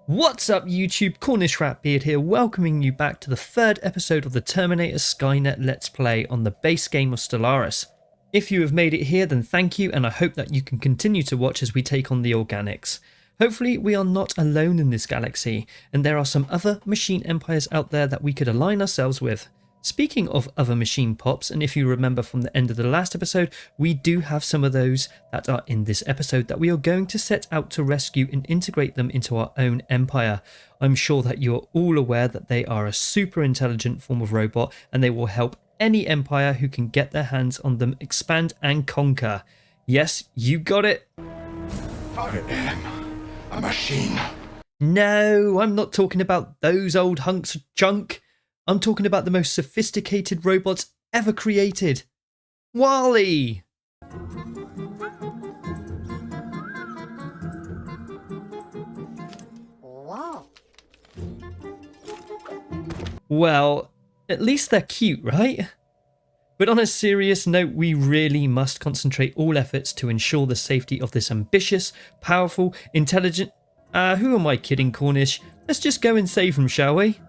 What's up YouTube, Cornish Ratbeard here, welcoming you back to the third episode of the Terminator SKYNET Let's Play on the base game of Stellaris. If you have made it here, then thank you, and I hope that you can continue to watch as we take on the organics. Hopefully we are not alone in this galaxy, and there are some other machine empires out there that we could align ourselves with. Speaking of other machine pops, and if you remember from the end of the last episode, we do have some of those that are in this episode that we are going to set out to rescue and integrate them into our own empire. I'm sure that you're all aware that they are a super intelligent form of robot, and they will help any empire who can get their hands on them expand and conquer. Yes, you got it. I am a machine. No, I'm not talking about those old hunks of junk. I'm talking about the most sophisticated robots ever created. WALL-E! Wow. Well, at least they're cute, right? But on a serious note, we really must concentrate all efforts to ensure the safety of this ambitious, powerful, intelligent... who am I kidding, Cornish? Let's just go and save them, shall we?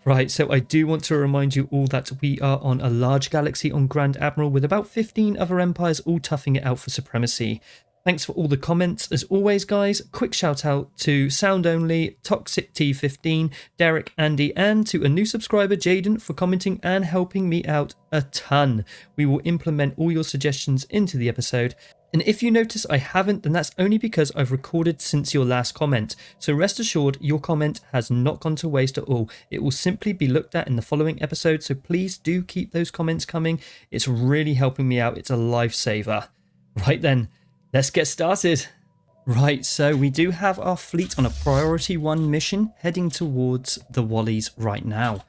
Right, so I do want to remind you all that we are on a large galaxy on Grand Admiral with about 15 other empires all toughing it out for supremacy. Thanks for all the comments. As always, guys, quick shout out to Sound Only, Toxic T15, Derek, Andy, and to a new subscriber, Jaden, for commenting and helping me out a ton. We will implement all your suggestions into the episode. And if you notice I haven't, then that's only because I've recorded since your last comment. So rest assured, your comment has not gone to waste at all. It will simply be looked at in the following episode, so please do keep those comments coming. It's really helping me out. It's a lifesaver. Right then, let's get started. Right, so we do have our fleet on a priority 1 mission heading towards the WALL-Es right now.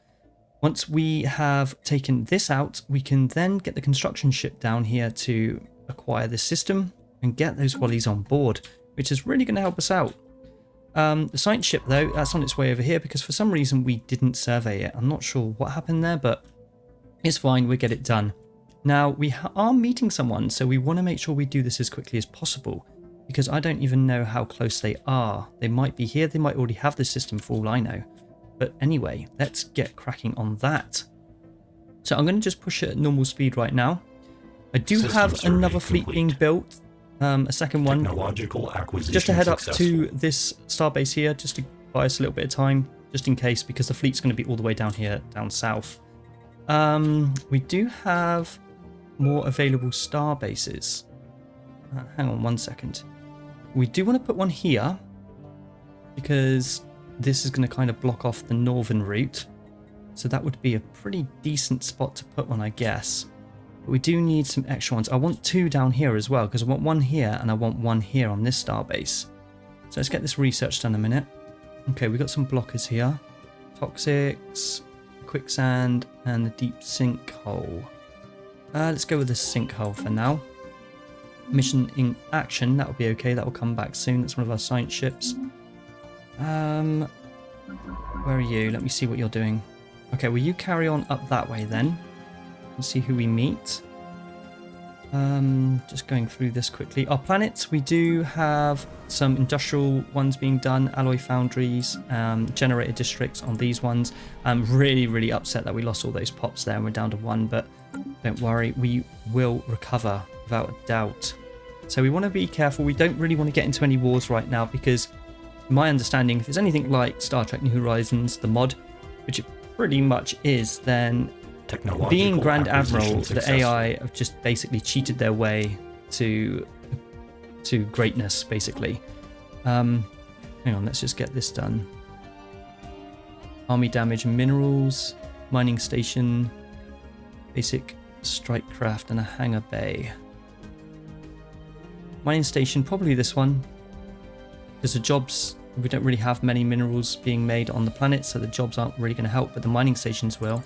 Once we have taken this out, we can then get the construction ship down here to acquire this system and get those WALL-Es on board, which is really going to help us out. The science ship, though, that's on its way over here because for some reason we didn't survey it. I'm not sure what happened there, but it's fine. We'll get it done. Now, we are meeting someone, so we want to make sure we do this as quickly as possible because I don't even know how close they are. They might be here. They might already have this system for all I know. But anyway, let's get cracking on that. So I'm going to just push it at normal speed right now. I do have another fleet being built, a second one, just to head up to this starbase here, just to buy us a little bit of time, just in case, because the fleet's going to be all the way down here, down south. We do have more available star bases. Hang on one second. We do want to put one here, because this is going to kind of block off the northern route, so that would be a pretty decent spot to put one, I guess. We do need some extra ones. I want 2 down here as well, because I want 1 here and I want 1 here on this starbase. So let's get this research done a minute. Okay, we've got some blockers here. Toxics, quicksand, and the deep sinkhole. Let's go with the sinkhole for now. Mission in action, that will be okay. That will come back soon. That's one of our science ships. Where are you? Let me see what you're doing. Okay, will you carry on up that way then? And see who we meet. Just going through this quickly. Our planets, we do have some industrial ones being done, alloy foundries, generator districts on these ones. I'm really upset that we lost all those pops there and we're down to 1, but don't worry, we will recover without a doubt. So we want to be careful. We don't really want to get into any wars right now because, in my understanding, if it's anything like Star Trek New Horizons, the mod, which it pretty much is, then being Grand Admiral, the AI have just basically cheated their way to greatness, basically. Hang on, let's just get this done. Army damage and minerals, mining station, basic strike craft, and a hangar bay. Mining station, probably this one, because the jobs, we don't really have many minerals being made on the planet, so the jobs aren't really going to help, but the mining stations will.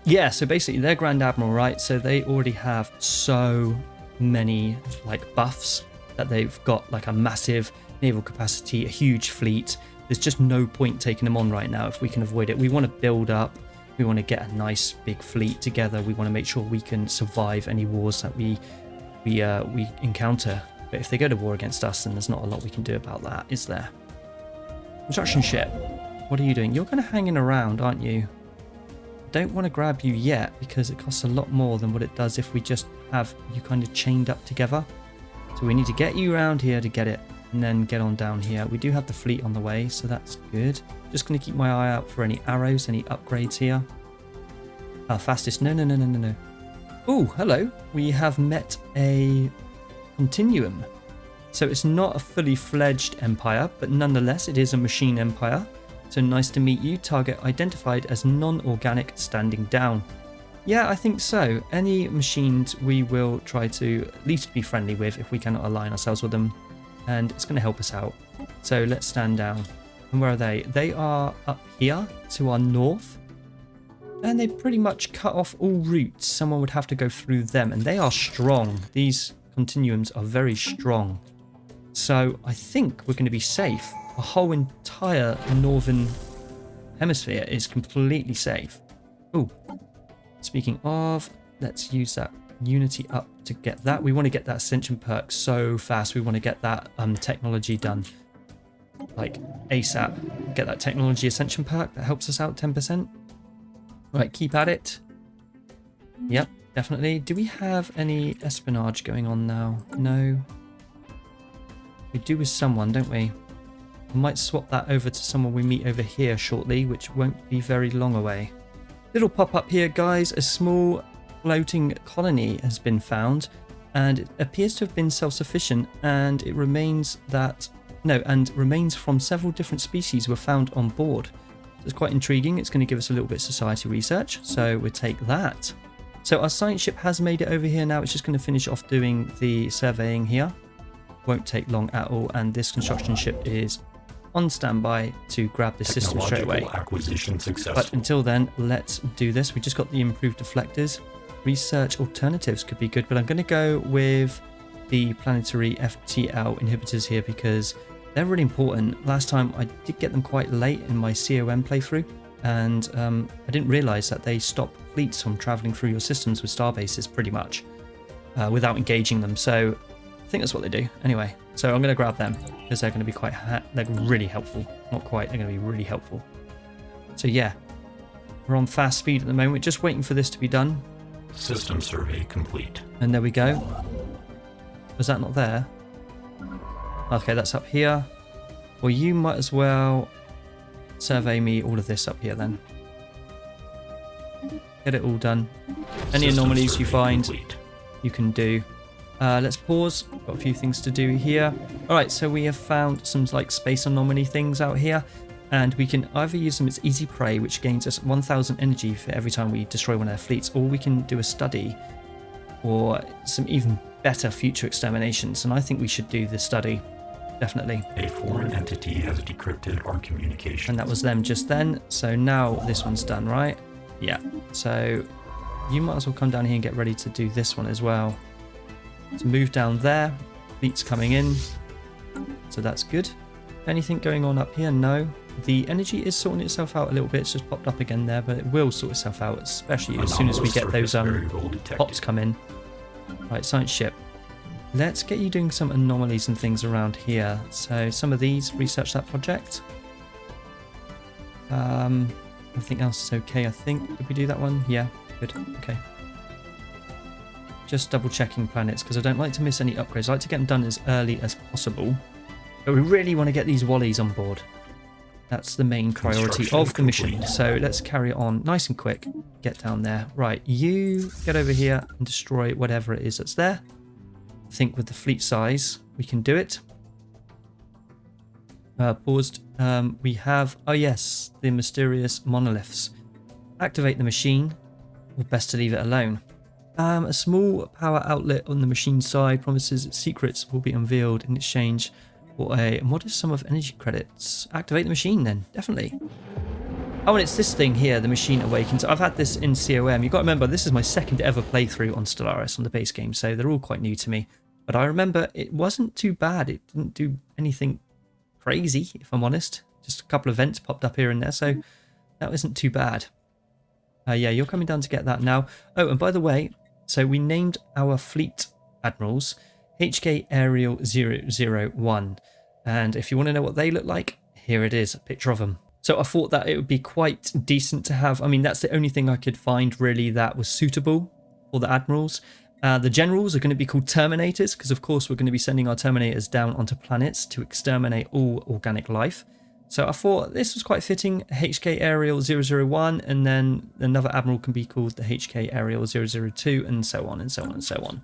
Yeah, so basically they're Grand Admiral, right? So they already have so many like buffs that they've got like a massive naval capacity, a huge fleet. There's just no point taking them on right now if we can avoid it. We want to build up. We want to get a nice big fleet together. We want to make sure we can survive any wars that we encounter. But if they go to war against us, then there's not a lot we can do about that, is there? Construction ship. What are you doing? You're kind of hanging around, aren't you? Don't want to grab you yet because it costs a lot more than what it does if we just have you kind of chained up together. So we need to get you around here to get it and then get on down here. We do have the fleet on the way, so that's good. Just going to keep my eye out for any arrows, any upgrades here. Fastest. No. Oh, hello. We have met a continuum. So it's not a fully fledged empire, but nonetheless it is a machine empire. So nice to meet you. Target identified as non-organic, standing down. Yeah, I think so. Any machines we will try to at least be friendly with if we cannot align ourselves with them. And it's going to help us out. So let's stand down. And where are they? They are up here to our north. And they pretty much cut off all routes. Someone would have to go through them. And they are strong. These continuums are very strong. So I think we're going to be safe. The whole entire northern hemisphere is completely safe. Oh, speaking of, let's use that Unity up to get that. We want to get that Ascension perk so fast. We want to get that technology done. Like ASAP. Get that technology Ascension perk. That helps us out 10%. Right, keep at it. Yep, definitely. Do we have any espionage going on now? No. We do with someone, don't we? I might swap that over to someone we meet over here shortly, which won't be very long away. Little pop-up here, guys. A small floating colony has been found, and it appears to have been self-sufficient, and it remains that... No, and remains from several different species were found on board. So it's quite intriguing. It's going to give us a little bit of society research, so we'll take that. So our science ship has made it over here now. It's just going to finish off doing the surveying here. Won't take long at all, and this construction ship is on standby to grab this system straight away. Acquisition successful. But until then, let's do this. We just got the improved deflectors. Research alternatives could be good, but I'm going to go with the planetary FTL inhibitors here because they're really important. Last time I did get them quite late in my COM playthrough, and I didn't realize that they stop fleets from traveling through your systems with starbases pretty much without engaging them. So I think that's what they do. Anyway, so I'm going to grab them because they're going to be they're really helpful. Not quite, they're going to be really helpful. So yeah, we're on fast speed at the moment, just waiting for this to be done. System survey complete. And there we go. Was that not there? Okay, that's up here. Well, you might as well survey me all of this up here then. Get it all done. Any anomalies you find, you can do. Let's pause. Got a few things to do here. Alright, so we have found some like space anomaly things out here, and we can either use them as easy prey, which gains us 1000 energy for every time we destroy one of their fleets, or we can do a study or some even better future exterminations, and I think we should do the study. Definitely. A foreign entity has decrypted our communication. And that was them just then, so now this one's done, right? Yeah, so you might as well come down here and get ready to do this one as well. To move down there, fleet's coming in, so that's good. Anything going on up here? No. The energy is sorting itself out a little bit. It's just popped up again there, but it will sort itself out, especially as soon as we get those pops come in. Right, science ship. Let's get you doing some anomalies and things around here. So some of these, research that project. Everything else is okay, I think. Did we do that one? Yeah, good. Okay. Just double checking planets because I don't like to miss any upgrades. I like to get them done as early as possible. But we really want to get these Wallies on board. That's the main priority of the mission. So let's carry on nice and quick. Get down there. Right, you get over here and destroy whatever it is that's there. I think with the fleet size, we can do it. Paused. We have, oh yes, the mysterious monoliths. Activate the machine, or best to leave it alone. A small power outlet on the machine side promises its secrets will be unveiled in exchange for a modest sum of energy credits. Activate the machine then, definitely. Oh, and it's this thing here, the machine awakens. I've had this in COM. You've got to remember, this is my second ever playthrough on Stellaris on the base game, so they're all quite new to me. But I remember it wasn't too bad. It didn't do anything crazy, if I'm honest. Just a couple of vents popped up here and there, so that wasn't too bad. Yeah, you're coming down to get that now. Oh, and by the way, so we named our fleet admirals HK Ariel 001. And if you want to know what they look like, here it is, a picture of them. So I thought that it would be quite decent to have. I mean, that's the only thing I could find really that was suitable for the admirals. The generals are going to be called Terminators because, of course, we're going to be sending our Terminators down onto planets to exterminate all organic life. So I thought this was quite fitting. HK Aerial 001, and then another admiral can be called the HK Aerial 002, and so on and so on and so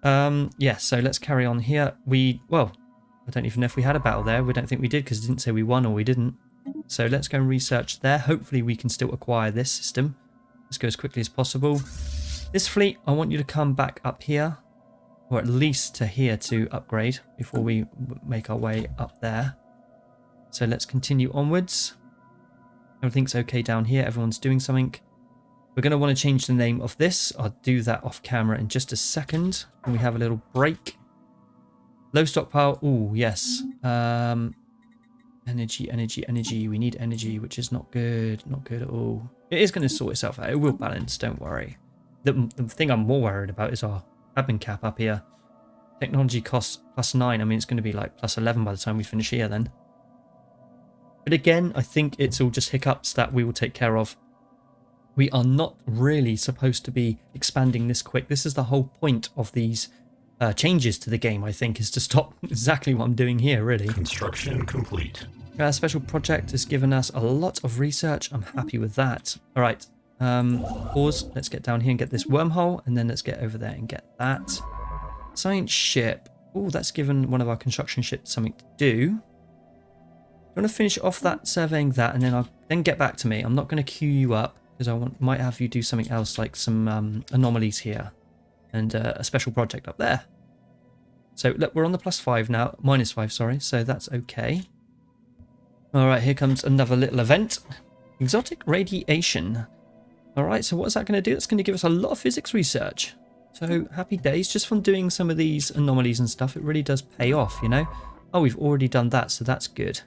on. Yeah, so let's carry on here. Well, I don't even know if we had a battle there. We don't think we did because it didn't say we won or we didn't. So let's go and research there. Hopefully we can still acquire this system. Let's go as quickly as possible. This fleet, I want you to come back up here, or at least to here to upgrade before we make our way up there. So let's continue onwards. Everything's okay down here. Everyone's doing something. We're going to want to change the name of this. I'll do that off camera in just a second. When we have a little break. Low stockpile. Oh, yes. Energy, energy, energy. We need energy, which is not good. Not good at all. It is going to sort itself out. It will balance. Don't worry. The thing I'm more worried about is our admin cap up here. Technology costs +9. I mean, it's going to be like +11 by the time we finish here then. But again, I think it's all just hiccups that we will take care of. We are not really supposed to be expanding this quick. This is the whole point of these changes to the game, I think, is to stop exactly what I'm doing here, really. Construction complete. Special project has given us a lot of research. I'm happy with that. All right. Pause. Let's get down here and get this wormhole, and then let's get over there and get that. Science ship. Oh, that's given one of our construction ships something to do. You want to finish off that surveying that, and then get back to me. I'm not going to queue you up because I might have you do something else, like some anomalies here and a special project up there. So look, we're on the +5 now, -5, sorry. So that's okay. All right, here comes another little event. Exotic radiation. All right, so what is that going to do? That's going to give us a lot of physics research. So happy days, just from doing some of these anomalies and stuff. It really does pay off, you know. Oh, we've already done that, so that's good.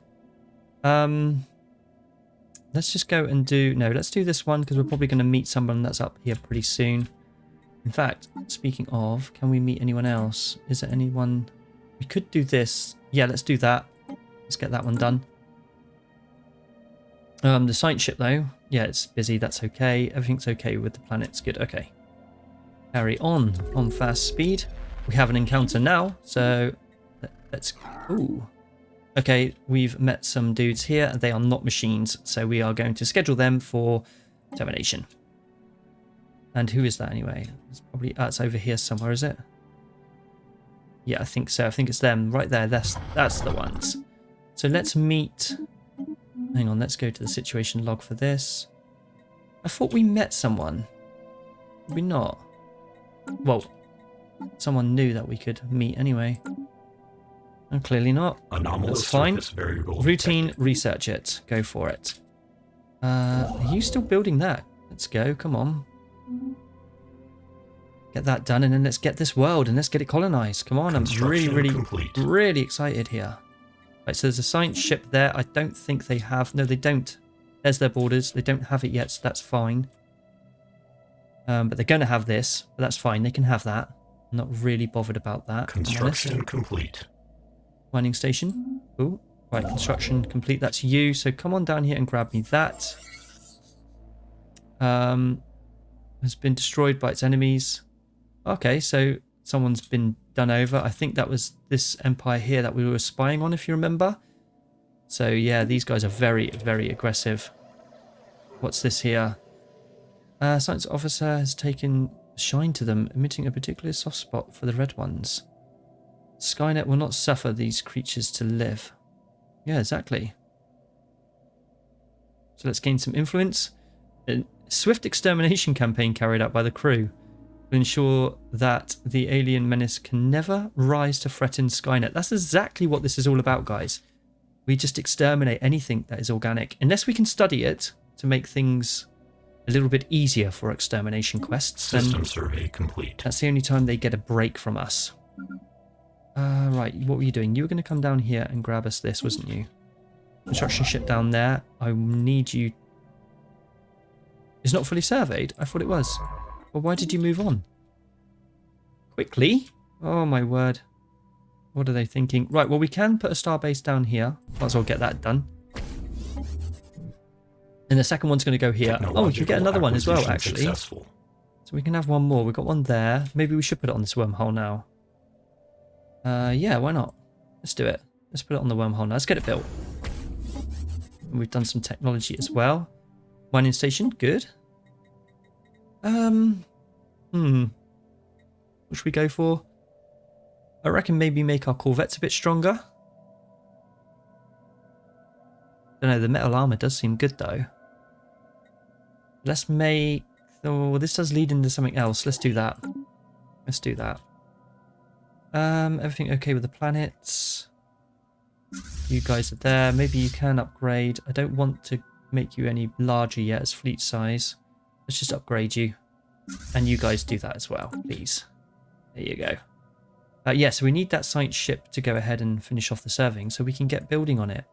Let's just go and let's do this one because we're probably going to meet someone that's up here pretty soon. In fact, speaking of, can we meet anyone else? Is there anyone? We could do this. Yeah, let's do that. Let's get that one done. The science ship though, yeah, it's busy. That's okay. Everything's okay with the planets. Good. Okay. Carry on fast speed. We have an encounter now, so let's. Ooh. Okay, we've met some dudes here. They are not machines, so we are going to schedule them for termination. And who is that anyway? It's probably it's over here somewhere, is it? Yeah, I think so. I think it's them right there. That's the ones. So let's meet. Hang on, let's go to the situation log for this. I thought we met someone. Did we not? Well, someone knew that we could meet anyway. And clearly not. Anomalous. That's fine. Routine, detected. research it. Go for it. Are you still building that? Let's go. Come on. Get that done, and then let's get this world and let's get it colonized. Come on, I'm really excited here. Right, so there's a science ship there. I don't think they have. No, they don't. There's their borders. They don't have it yet, so that's fine. But they're going to have this, but that's fine. They can have that. I'm not really bothered about that. Construction complete. Mining station. Oh, right, construction complete. That's you. So come on down here and grab me that. Has been destroyed by its enemies. Okay, so someone's been done over. I think that was this empire here that we were spying on, if you remember. So yeah, these guys are very, very aggressive. What's this here? Science officer has taken shine to them, emitting a particular soft spot for the red ones. SKYNET will not suffer these creatures to live. Yeah, exactly. So let's gain some influence. A swift extermination campaign carried out by the crew will ensure that the alien menace can never rise to threaten SKYNET. That's exactly what this is all about, guys. We just exterminate anything that is organic. Unless we can study it to make things a little bit easier for extermination quests. System survey complete. That's the only time they get a break from us. Right, what were you doing? You were going to come down here and grab us this, wasn't you? Construction ship down there. I need you. It's not fully surveyed? I thought it was. Well, why did you move on? Quickly? Oh, my word. What are they thinking? Right, well, we can put a starbase down here. Might as well get that done. And the second one's going to go here. Oh, we can get another one as well, actually. Successful. So we can have one more. We've got one there. Maybe we should put it on this wormhole now. Yeah, why not? Let's do it. Let's put it on the wormhole now. Let's get it built. And we've done some technology as well. Mining station, good. What should we go for? I reckon maybe make our corvettes a bit stronger. Don't know, the metal armor does seem good though. Let's make... Oh, this does lead into something else. Let's do that. Let's do that. Everything okay with the planets? You guys are there. Maybe you can upgrade. I don't want to make you any larger yet as fleet size. Let's just upgrade you. And you guys do that as well, please. There you go. Yeah, so we need that science ship to go ahead and finish off the surveying so we can get building on it.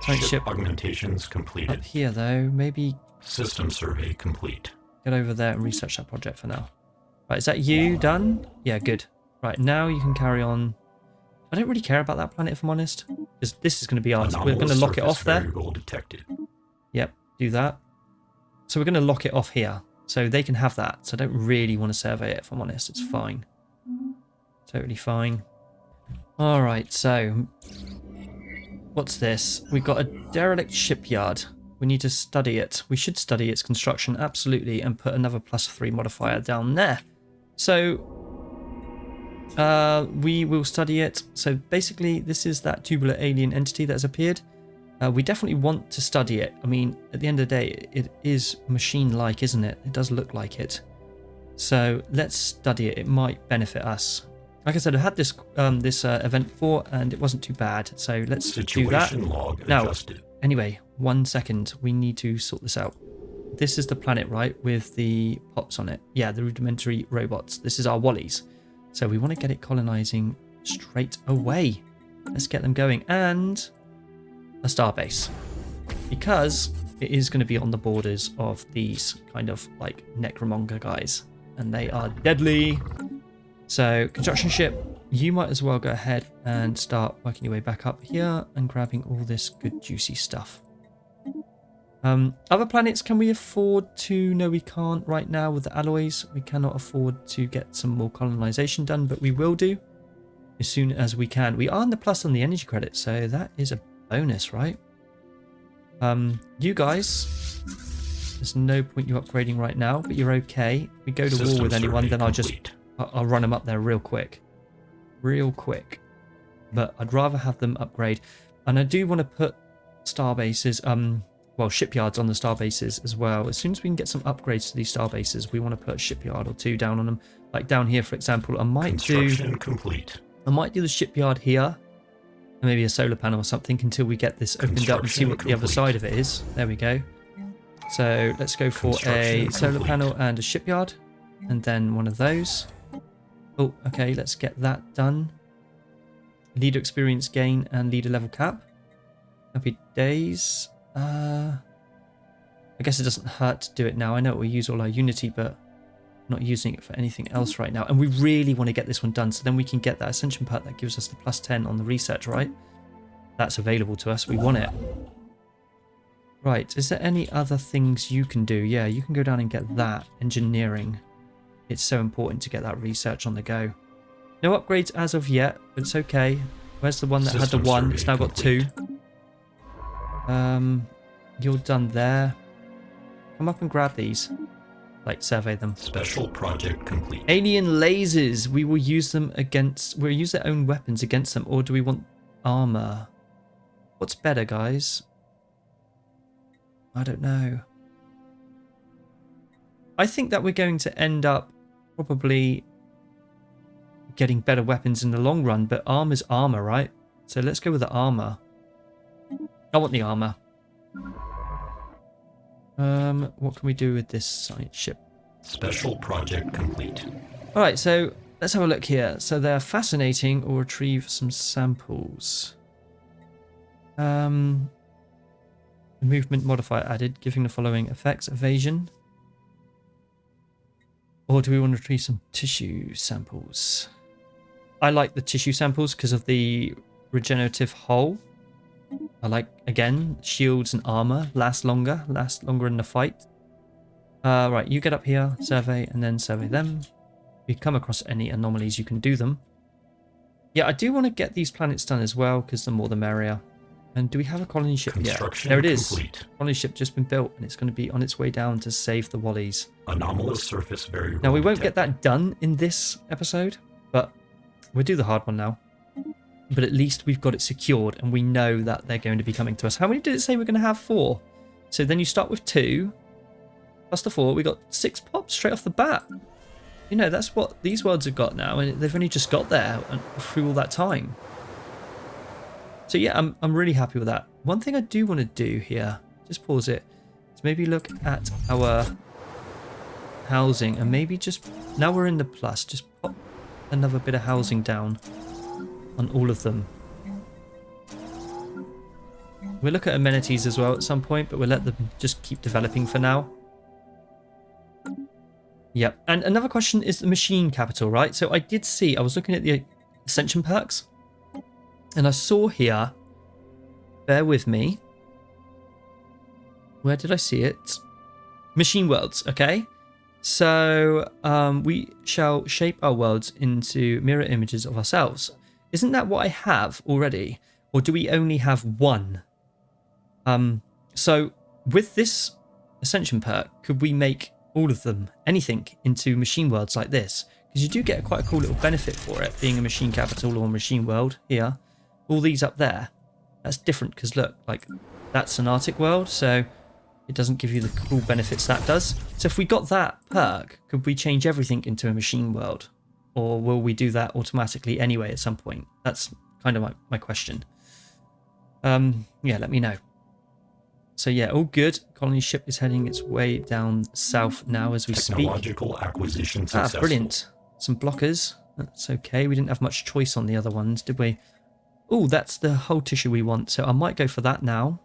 Science ship augmentations completed. Up here, though, maybe... System survey complete. Get over there and research that project for now. Right, is that you done? Yeah, good. Right, now you can carry on. I don't really care about that planet, if I'm honest. Because this is going to be ours. We're going to lock it off there. Detected. Yep, do that. So we're going to lock it off here. So they can have that. So I don't really want to survey it, if I'm honest. It's fine. Totally fine. Alright, so... What's this? We've got a derelict shipyard. We need to study it. We should study its construction, absolutely, and put another +3 modifier down there. So... we will study it. So basically, this is that tubular alien entity that has appeared. We definitely want to study it. I mean, at the end of the day, it is machine-like, isn't it? It does look like it. So let's study it. It might benefit us. Like I said, I had this event before, and it wasn't too bad. So let's do that. Log now, adjusted. Anyway, 1 second. We need to sort this out. This is the planet, right, with the pops on it. Yeah, the rudimentary robots. This is our Wallies. So we want to get it colonizing straight away. Let's get them going. And a starbase. Because it is going to be on the borders of these kind of like necromonger guys. And they are deadly. So construction ship, you might as well go ahead and start working your way back up here and grabbing all this good juicy stuff. Other planets, can we afford to? No, we can't right now with the alloys. We cannot afford to get some more colonization done, but we will do as soon as we can. We are in the plus on the energy credit, so that is a bonus, right? You guys, there's no point you upgrading right now, but you're okay. If we go to war with anyone, then I'll run them up there real quick. But I'd rather have them upgrade. And I do want to put starbases, well, shipyards on the starbases as well. As soon as we can get some upgrades to these starbases, we want to put a shipyard or two down on them. Like down here, for example, I might do the shipyard here. And maybe a solar panel or something until we get this opened up and see what the other side of it is. There we go. So let's go for a solar panel and a shipyard. And then one of those. Oh, okay, let's get that done. Leader experience gain and leader level cap. Happy days. I guess it doesn't hurt to do it now. I know we use all our unity, but not using it for anything else right now. And we really want to get this one done, so then we can get that ascension perk that gives us the +10 on the research, right? That's available to us. We want it. Right, is there any other things you can do? Yeah, you can go down and get that. Engineering. It's so important to get that research on the go. No upgrades as of yet, but it's okay. Where's the one that had the 1? It's now got 2. You're done there. Come up and grab these. Like, survey them. Special project complete. Alien lasers. We will use them against... We'll use their own weapons against them. Or do we want armor? What's better, guys? I don't know. I think that we're going to end up probably getting better weapons in the long run, but armor's armor, right? So let's go with the armor. I want the armor. What can we do with this science ship? Special project complete. Alright, so let's have a look here. So they're fascinating or retrieve some samples. Movement modifier added, giving the following effects: evasion. Or do we want to retrieve some tissue samples? I like the tissue samples because of the regenerative hull. I like, again, shields and armor last longer in the fight. Right, you get up here, survey, and then survey them. If you come across any anomalies, you can do them. Yeah, I do want to get these planets done as well, because the more the merrier. And do we have a colony ship yet? There it is. Complete. Colony ship just been built, and it's going to be on its way down to save the Wallies. Anomalous surface variable. Now, we won't get that done in this episode, but we'll do the hard one now. But at least we've got it secured, and we know that they're going to be coming to us. How many did it say we're going to have? 4. So then you start with 2, plus the 4. We got 6 pops straight off the bat. You know, that's what these worlds have got now, and they've only just got there through all that time. So yeah, I'm really happy with that. One thing I do want to do here, just pause it, is maybe look at our housing, and maybe just, now we're in the plus, just pop another bit of housing down on all of them. We'll look at amenities as well at some point, but we'll let them just keep developing for now. Yep, and another question is the machine capital, right? So I did see, I was looking at the Ascension perks, and I saw here, bear with me, where did I see it? Machine worlds, okay? So we shall shape our worlds into mirror images of ourselves. Isn't that what I have already? Or do we only have one? So with this Ascension perk, could we make all of them, anything, into machine worlds like this? Because you do get quite a cool little benefit for it, being a machine capital or machine world here. All these up there, that's different because look, like that's an Arctic world, so it doesn't give you the cool benefits that does. So if we got that perk, could we change everything into a machine world? Or will we do that automatically anyway at some point? That's kind of my question. Yeah, let me know. So yeah, all good. Colony ship is heading its way down south now as we speak. Technological acquisition successful. Brilliant. Some blockers. That's okay. We didn't have much choice on the other ones, did we? Oh, that's the whole tissue we want. So I might go for that now.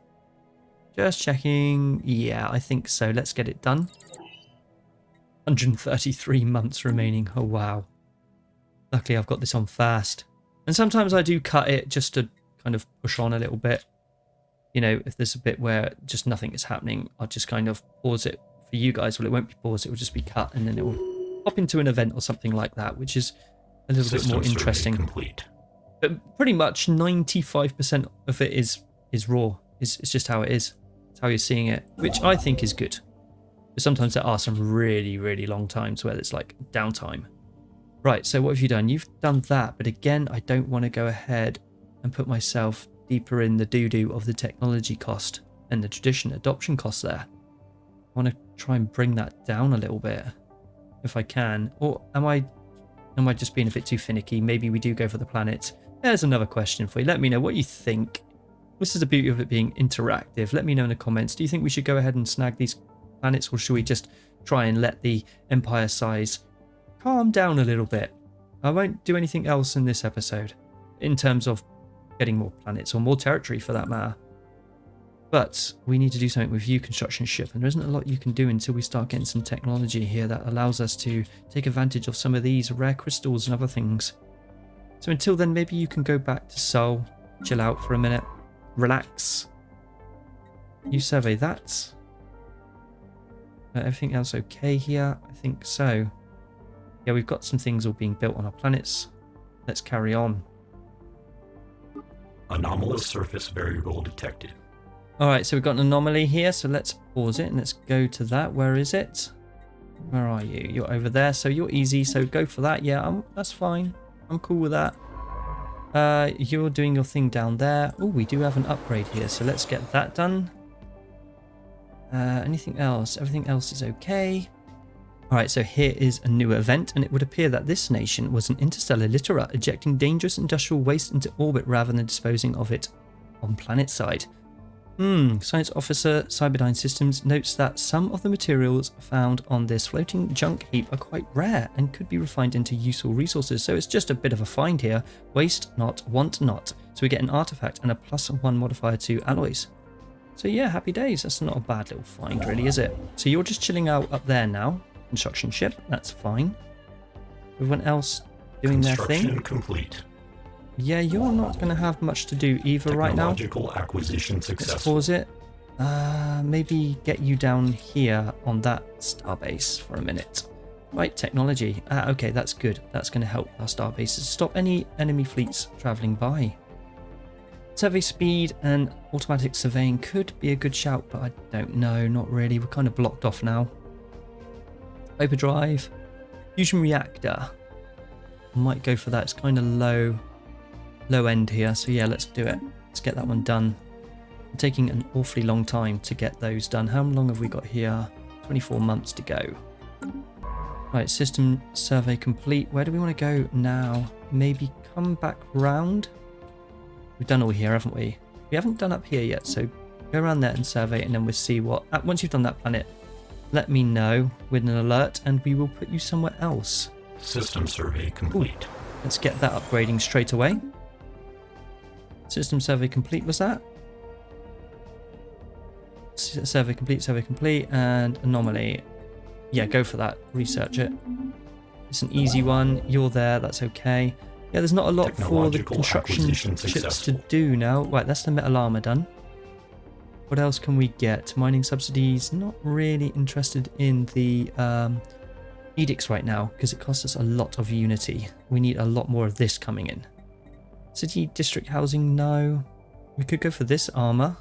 Just checking. Yeah, I think so. Let's get it done. 133 months remaining. Oh, wow. Luckily, I've got this on fast. And sometimes I do cut it just to kind of push on a little bit. You know, if there's a bit where just nothing is happening, I'll just kind of pause it for you guys. Well, it won't be paused. It will just be cut, and then it will pop into an event or something like that, which is a little bit more interesting. Complete. But pretty much 95% of it is raw. It's just how it is. It's how you're seeing it, which I think is good. But sometimes there are some really, really long times where it's like downtime. Right, so what have you done? You've done that, but again, I don't want to go ahead and put myself deeper in the doo-doo of the technology cost and the tradition adoption cost there. I want to try and bring that down a little bit if I can. Or am I just being a bit too finicky? Maybe we do go for the planet. There's another question for you. Let me know what you think. This is the beauty of it being interactive. Let me know in the comments. Do you think we should go ahead and snag these planets, or should we just try and let the empire size calm down a little bit? I won't do anything else in this episode in terms of getting more planets or more territory for that matter. But we need to do something with you, construction ship, and there isn't a lot you can do until we start getting some technology here that allows us to take advantage of some of these rare crystals and other things. So until then, maybe you can go back to Sol, chill out for a minute, relax. You survey that. Everything else okay here? I think so. Yeah, we've got some things all being built on our planets. Let's carry on. Anomalous surface variable detected. Alright, so we've got an anomaly here, so let's pause it and let's go to that. Where is it? Where are you? You're over there, so you're easy, so go for that. Yeah, that's fine. I'm cool with that. You're doing your thing down there. Oh, we do have an upgrade here, so let's get that done. Anything else? Everything else is okay. Alright, so here is a new event, and it would appear that this nation was an interstellar litterer, ejecting dangerous industrial waste into orbit rather than disposing of it on planet side. Science officer Cyberdyne Systems notes that some of the materials found on this floating junk heap are quite rare and could be refined into useful resources, so it's just a bit of a find here. Waste not, want not. So we get an artifact and a +1 modifier to alloys. So yeah, happy days. That's not a bad little find really, is it? So you're just chilling out up there now. Construction ship, that's fine. Everyone else doing their thing. Construction complete. Yeah, you're not going to have much to do either right now. Technological acquisition Let's successful. pause it. Maybe get you down here on that starbase for a minute. Right, technology. Okay, that's good. That's going to help our starbases stop any enemy fleets traveling by. Survey speed and automatic surveying could be a good shout, but I don't know. Not really. We're kind of blocked off now. Hyperdrive. Fusion reactor. Might go for that. It's kind of low end here. So yeah, let's do it. Let's get that one done. It's taking an awfully long time to get those done. How long have we got here? 24 months to go. Right, system survey complete. Where do we want to go now? Maybe come back round. We've done all here, haven't we? We haven't done up here yet, so go around there and survey, and then we'll see what... Once you've done that planet, let me know with an alert, and we will put you somewhere else. System survey complete. Ooh, let's get that upgrading straight away. System survey complete, was that? Survey complete, and Anomaly. Yeah, go for that. Research it. It's an easy one. You're there. That's okay. Yeah, there's not a lot for the construction ships to do now. Right, that's the metal armor done. What else can we get? Mining subsidies. Not really interested in the edicts right now because it costs us a lot of unity. We need a lot more of this coming in. City district housing, no. We could go for this armor.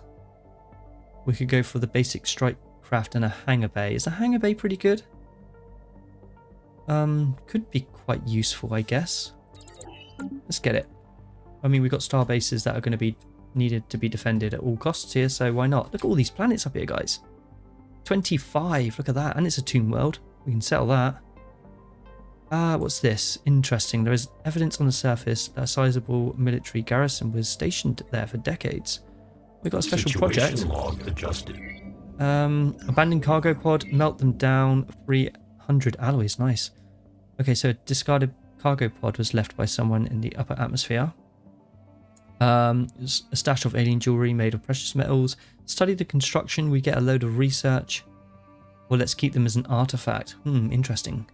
We could go for the basic strike craft and a hangar bay. Is a hangar bay pretty good? Could be quite useful, I guess. Let's get it. I mean, we've got star bases that are going to be needed to be defended at all costs here, so why not? Look at all these planets up here, guys. 25, look at that. And it's a tomb world. We can sell that. What's this? Interesting. There is evidence on the surface that a sizable military garrison was stationed there for decades. We got a special project. Log adjusted. Abandoned cargo pod, melt them down. 300 alloys, nice. Okay, so a discarded cargo pod was left by someone in the upper atmosphere. A stash of alien jewelry made of precious metals. Study the construction. We get a load of research. Well, let's keep them as an artifact. Interesting.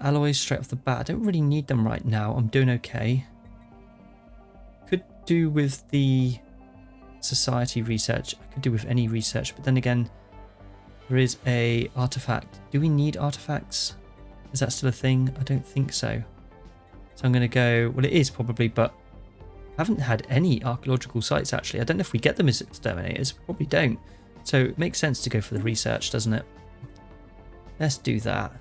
Alloys straight off the bat. I don't really need them right now. I'm doing okay. Could do with the society research. I could do with any research, but then again, there is a artifact. Do we need artifacts? Is that still a thing? I don't think so. So I'm going to go... Well, it is probably, but I haven't had any archaeological sites, actually. I don't know if we get them as exterminators. Probably don't. So it makes sense to go for the research, doesn't it? Let's do that.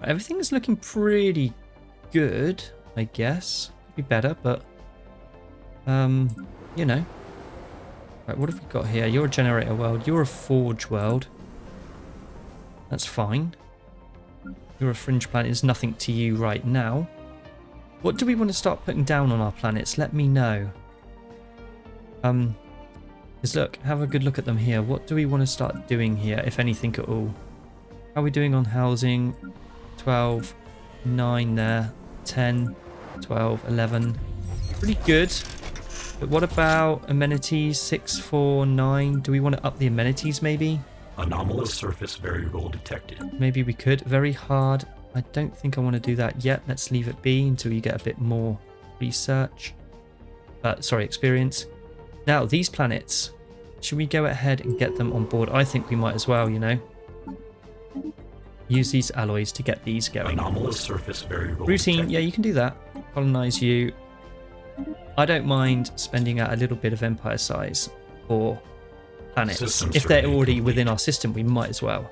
Everything is looking pretty good, I guess. Could be better, but... you know. Right, what have we got here? You're a generator world. You're a forge world. That's fine. You're a fringe planet. There's nothing to you right now. What do we want to start putting down on our planets? Let me know. Because look, have a good look at them here. What do we want to start doing here, if anything at all? How are we doing on housing? 12, 9 there, 10, 12, 11. Pretty good. But what about amenities? 6, 4, 9. Do we want to up the amenities maybe? Anomalous surface variable detected. Maybe we could. Very hard. I don't think I want to do that yet. Let's leave it be until you get a bit more research. Experience. Now, these planets. Should we go ahead and get them on board? I think we might as well, you know. Use these alloys to get these going. Anomalous surface variable routine, detected. yeah, you can do that. Colonize you. I don't mind spending out a little bit of empire size for planets. System If they're survey already complete. within our system, we might as well.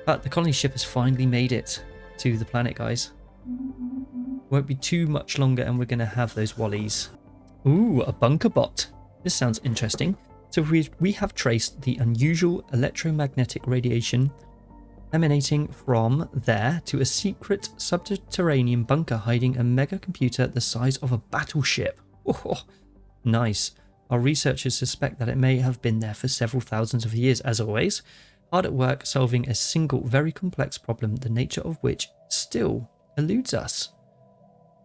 But the colony ship has finally made it to the planet, guys. Won't be too much longer and we're going to have those wallies. Ooh, a bunker bot. This sounds interesting. So we have traced the unusual electromagnetic radiation emanating from there to a secret subterranean bunker hiding a mega computer the size of a battleship. Oh, nice. Our researchers suspect that it may have been there for several thousands of years, as always, hard at work solving a single very complex problem, the nature of which still eludes us.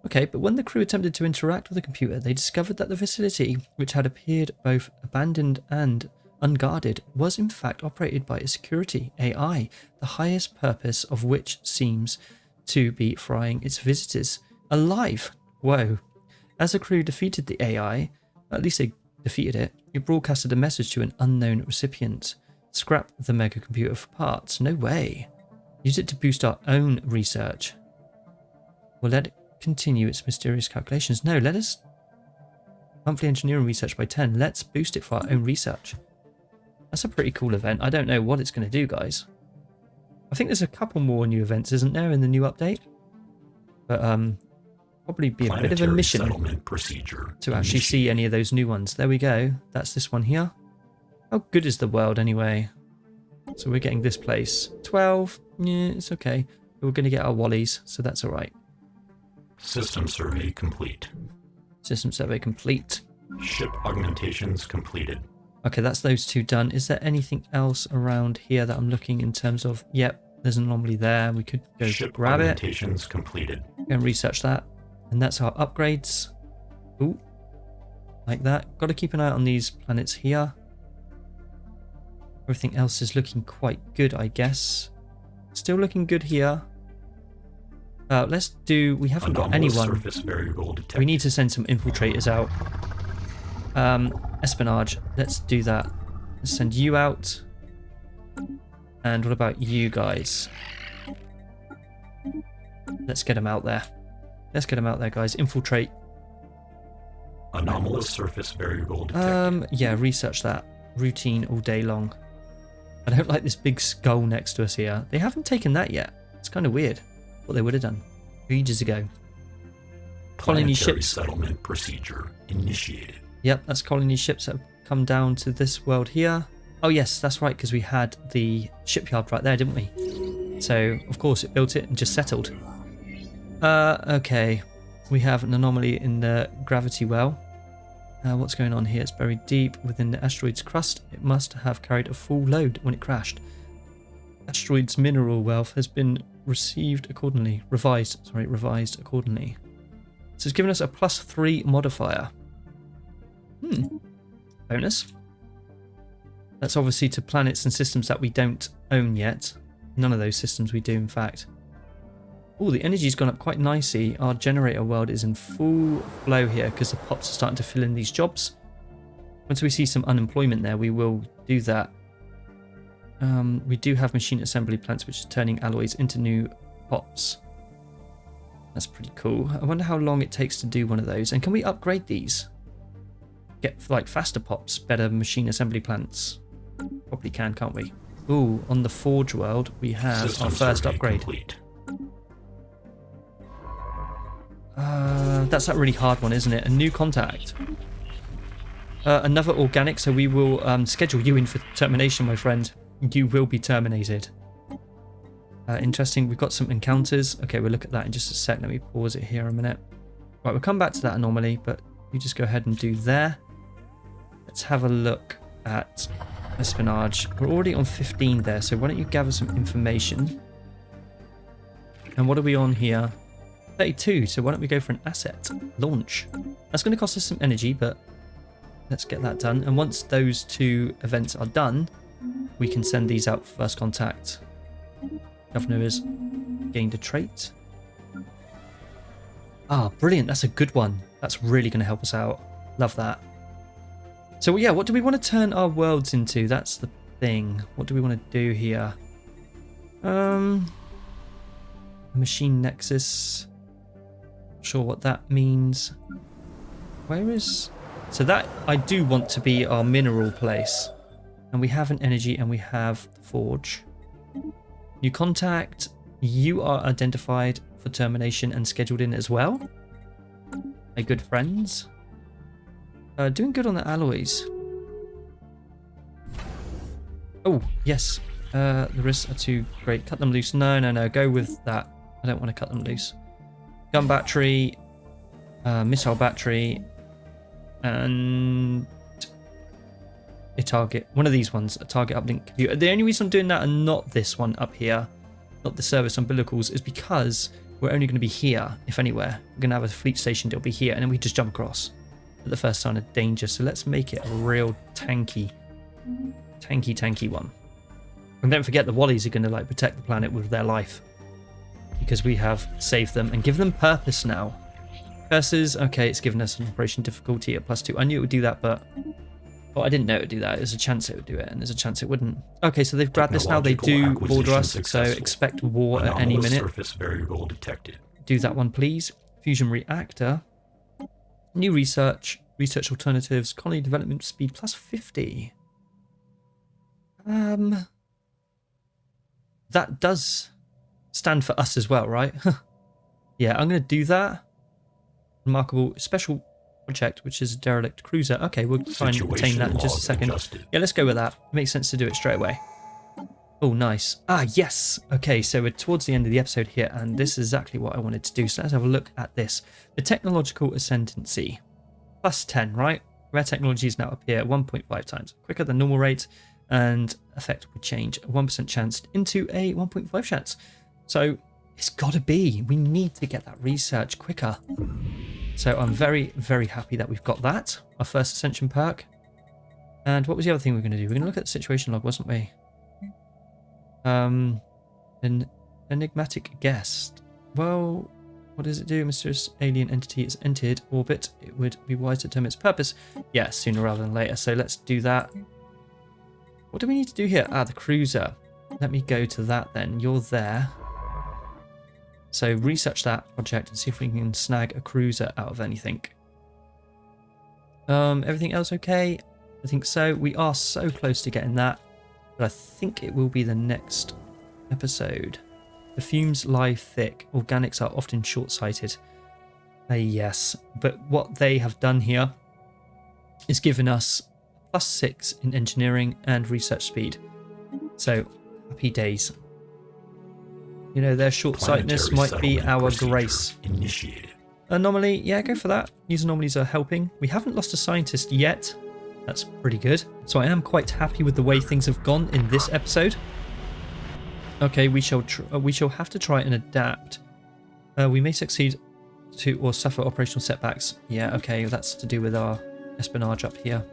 Okay, but when the crew attempted to interact with the computer, they discovered that the facility, which had appeared both abandoned and unguarded, was in fact operated by a security AI, the highest purpose of which seems to be frying its visitors alive. Whoa. As the crew defeated the AI, at least they defeated it, it broadcasted a message to an unknown recipient. Scrap the mega computer for parts. No way. Use it to boost our own research. We'll let it continue its mysterious calculations. No, let us monthly engineering research by 10. Let's boost it for our own research. That's a pretty cool event. I don't know what it's going to do, guys. I think there's a couple more new events, isn't there, in the new update? But probably be a bit of a mission to actually see any of those new ones. There we go. That's this one here. How good is the world anyway? So we're getting this place. 12. Yeah, it's okay. We're going to get our Wallies, so that's all right. System survey complete. System survey complete. Ship augmentations completed. Okay, that's those two done. Is there anything else around here that I'm looking in terms of? Yep, there's an anomaly there. We could go Ship grab it. augmentations completed. Go and research that. And that's our upgrades. Ooh, like that. Got to keep an eye on these planets here. Everything else is looking quite good, I guess. Still looking good here. Let's do... We haven't got anyone. We need to send some infiltrators out. Espionage. Let's do that. Let's send you out. And what about you guys? Let's get them out there. Let's get them out there, guys. Infiltrate. Anomalous surface variable detected. Yeah, research that. Routine all day long. I don't like this big skull next to us here. They haven't taken that yet. It's kind of weird. What they would have done ages ago. Colony ships. Settlement procedure initiated. Yep, that's colony ships that have come down to this world here. Oh yes, that's right, because we had the shipyard right there, didn't we? So, of course, it built it and just settled. Okay. We have an anomaly in the gravity well. What's going on here? It's buried deep within the asteroid's crust. It must have carried a full load when it crashed. Asteroid's mineral wealth has been revised accordingly. So it's given us a +3 modifier. Bonus. That's obviously to planets and systems that we don't own yet. None of those systems we do, in fact. Oh, the energy's gone up quite nicely. Our generator world is in full flow here because the pops are starting to fill in these jobs. Once we see some unemployment there, we will do that. We do have machine assembly plants which are turning alloys into new pops. That's pretty cool. I wonder how long it takes to do one of those. And can we upgrade these? Get like faster pops, better machine assembly plants. Probably can, can't we? Ooh, on the Forge world, we have our first upgrade. Complete. That's that really hard one, isn't it? A new contact. Another organic, so we will schedule you in for termination, my friend. You will be terminated. Interesting, we've got some encounters. Okay, we'll look at that in just a sec. Let me pause it here a minute. Right, we'll come back to that anomaly, but you just go ahead and do there. Let's have a look at espionage. We're already on 15 there, so why don't you gather some information? And what are we on here? 32, so why don't we go for an asset launch? That's going to cost us some energy, but let's get that done. And once those two events are done, we can send these out for first contact. Governor has gained a trait. Ah, brilliant. That's a good one. That's really going to help us out. Love that. So yeah, what do we want to turn our worlds into? That's the thing. What do we want to do here? A machine nexus. Not sure what that means. Where is... So that I do want to be our mineral place. And we have an energy and we have the forge. New contact. You are identified for termination and scheduled in as well. My good friends. Doing good on the alloys. Oh, yes. The risks are too great. Cut them loose. No. Go with that. I don't want to cut them loose. Gun battery. Missile battery. And... a target. One of these ones. A target uplink computer. The only reason I'm doing that and not this one up here, not the service umbilicals, is because we're only going to be here, if anywhere. We're going to have a fleet station that'll be here, and then we just jump across at the first sign of danger. So let's make it a real tanky one. And don't forget the Wallies are going to like protect the planet with their life. because we have saved them and given them purpose now. Curses, okay, it's given us an operation difficulty at +2. I knew it would do that, but... Well, I didn't know it would do that. There's a chance it would do it, and there's a chance it wouldn't. Okay, so they've grabbed this now. They do border us, so expect war at any minute. Surface variable detected. Do that one, please. Fusion reactor. New research. Research alternatives. Colony development speed +50. That does stand for us as well, right? Yeah, I'm going to do that. Remarkable special project, which is a derelict cruiser. Okay, we'll try and attain that in just a second. Yeah, let's go with that. It makes sense to do it straight away. Oh, nice. Ah, yes. Okay, so we're towards the end of the episode here, and this is exactly what I wanted to do. So let's have a look at this. The technological ascendancy. +10, right? Rare technologies now appear 1.5 times quicker than normal rate, and effect will change a 1% chance into a 1.5 chance. So it's got to be. We need to get that research quicker. So I'm very, very happy that we've got that. Our first ascension perk. And what was the other thing we were going to do? We're going to look at the situation log, wasn't we? An enigmatic guest. Well, what does it do? Mysterious alien entity has entered orbit. It would be wise to determine its purpose. Yeah, sooner rather than later. So let's do that. What do we need to do here? Ah, the cruiser. Let me go to that then. You're there. So research that project and see if we can snag a cruiser out of anything. Everything else okay? I think so. We are so close to getting that. But I think it will be the next episode. The fumes lie thick. Organics are often short-sighted. Yes. But what they have done here is given us +6 in engineering and research speed. So happy days. You know, their short-sightedness might be our grace. Initiated. Anomaly, yeah, go for that. These anomalies are helping. We haven't lost a scientist yet. That's pretty good. So I am quite happy with the way things have gone in this episode. Okay, we shall have to try and adapt. We may succeed to or suffer operational setbacks. Yeah, okay, that's to do with our espionage up here.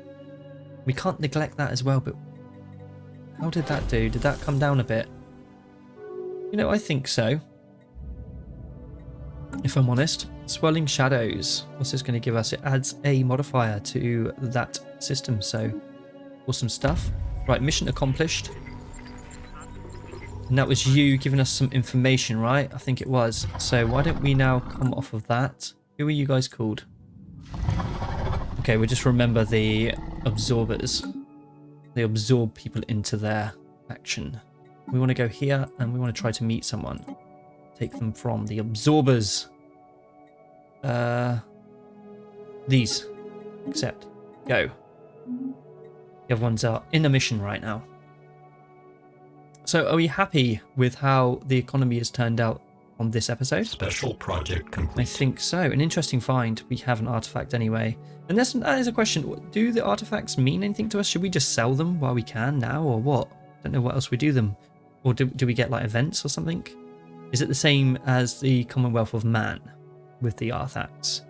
We can't neglect that as well, but how did that do? Did that come down a bit? You know, I think so. If I'm honest. Swirling shadows. What's this going to give us? It adds a modifier to that system, so awesome stuff. Right, mission accomplished. And that was you giving us some information, right? I think it was. So why don't we now come off of that? Who are you guys called? Okay, we'll just remember the absorbers. They absorb people into their action. We want to go here and we want to try to meet someone. Take them from the absorbers. These. Accept. Go. The other ones are in a mission right now. So are we happy with how the economy has turned out on this episode? Special project complete. I think so. An interesting find. We have an artifact anyway. And that is a question. Do the artifacts mean anything to us? Should we just sell them while we can now or what? Don't know what else we do them. Or do we get like events or something? Is it the same as the Commonwealth of Man with the artifacts?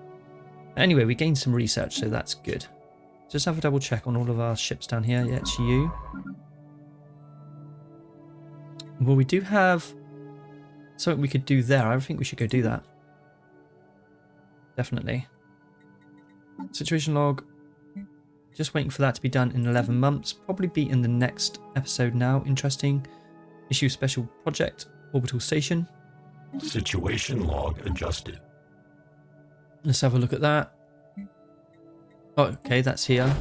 Anyway, we gained some research, so that's good. Just have a double check on all of our ships down here. Yeah, it's you. Well, we do have something we could do there. I think we should go do that. Definitely. Situation log. Just waiting for that to be done in 11 months. Probably be in the next episode now. Interesting. Issue special project. Orbital station. Situation log adjusted. Let's have a look at that. Oh, okay, that's here.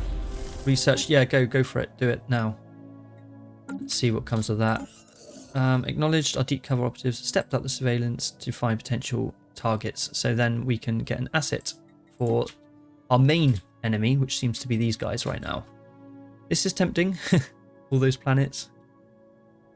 Research. Yeah, go for it. Do it now. Let's see what comes of that. Acknowledged. Our deep cover operatives stepped up the surveillance to find potential targets. So then we can get an asset for our main enemy, which seems to be these guys right now. This is tempting. All those planets.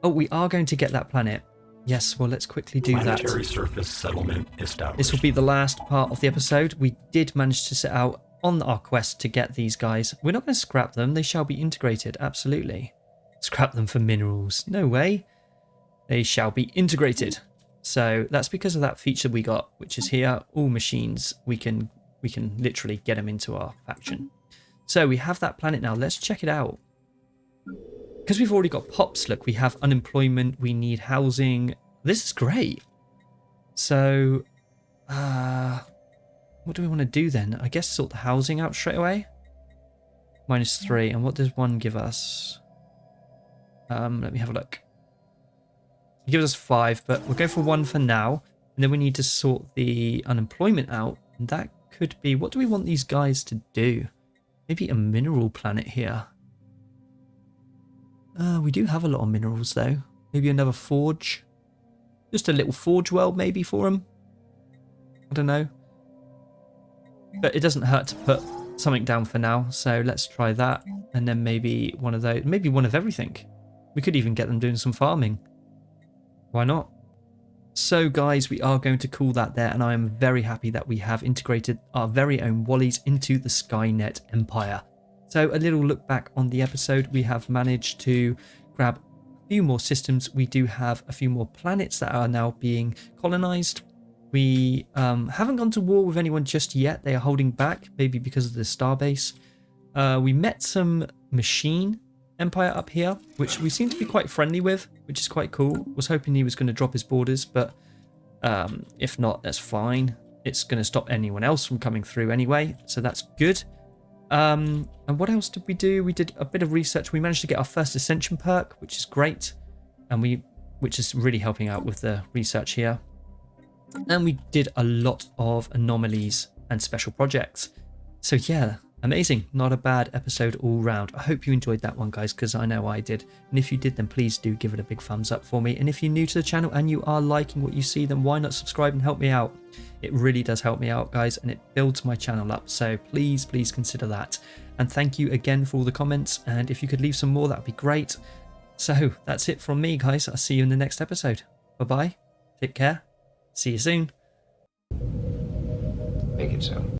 Oh, we are going to get that planet. Yes, well, let's quickly do that. Planetary surface settlement established. This will be the last part of the episode. We did manage to set out on our quest to get these guys. We're not going to scrap them. They shall be integrated. Absolutely. Scrap them for minerals. No way. They shall be integrated. So that's because of that feature we got, which is here. All machines, we can literally get them into our faction. So we have that planet now. Let's check it out. Because we've already got pops, look, we have unemployment, we need housing. This is great. So, what do we want to do then? I guess sort the housing out straight away. -3. And what does 1 give us? Let me have a look. It gives us 5, but we'll go for 1 for now. And then we need to sort the unemployment out. And that could be... What do we want these guys to do? Maybe a mineral planet here. We do have a lot of minerals, though. Maybe another forge. Just a little forge world, maybe, for them. I don't know. But it doesn't hurt to put something down for now. So let's try that. And then maybe one of those. Maybe one of everything. We could even get them doing some farming. Why not? So guys, we are going to call that there, and I am very happy that we have integrated our very own Wallies into the SKYNET Empire. So a little look back on the episode, we have managed to grab a few more systems. We do have a few more planets that are now being colonized. We haven't gone to war with anyone just yet. They are holding back, maybe because of the starbase. We met some machine empire up here, which we seem to be quite friendly with, which is quite cool. Was hoping he was going to drop his borders, but if not, that's fine. It's going to stop anyone else from coming through anyway, so that's good. And what else did we do? We did a bit of research. We managed to get our first ascension perk, which is great, and which is really helping out with the research here. And we did a lot of anomalies and special projects. So yeah, amazing. Not a bad episode all round. I hope you enjoyed that one, guys, because I know I did. And if you did, then please do give it a big thumbs up for me. And if you're new to the channel and you are liking what you see, then why not subscribe and help me out? It really does help me out, guys, and it builds my channel up. So please consider that. And thank you again for all the comments. And if you could leave some more, that would be great. So that's it from me, guys. I'll see you in the next episode. Bye-bye. Take care. See you soon. Make it so.